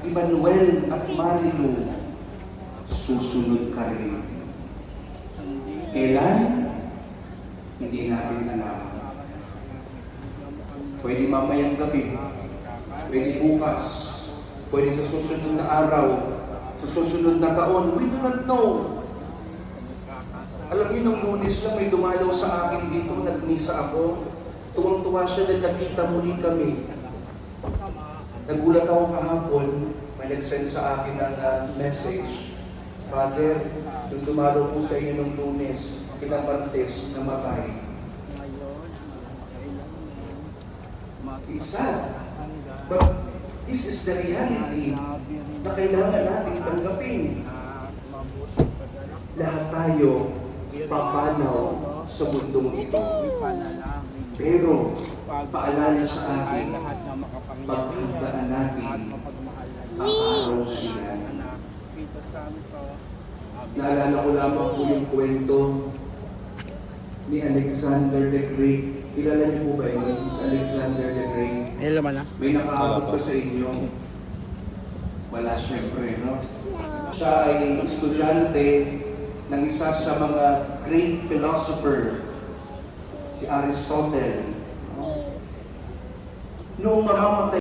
Emmanuel at Marilu, susunod ka rin. Kailan? Hindi natin alam. Pwede mamayang gabi, pwede bukas, pwede sa susunod na araw, sa susunod na taon, we do not know. Alam niyo, nung Lunes lang may dumalaw sa akin dito, nagmisa ako. Tuwang-tuwa siya na nakita muli kami. Nagulat ako kahapon, may nag-send sa akin ng message. Father, nung dumalaw po sa inyo nung Lunes, kinamartes, namatay. It's sad. But this is the reality na kailangan natin tanggapin. Lahat tayo papanaw sa mundong ito. Pero, paalala sa akin, pagkagdaan natin ang araw na iyan. Naalala ko lamang po yung kwento ni Alexander the Great. Kilala niyo po ba yun? Si Alexander the Great. May nakaabot pa sa inyo? Wala, syempre, no? Siya ay estudyante ng isa sa mga great philosopher, si Aristotle. Noong mamamatay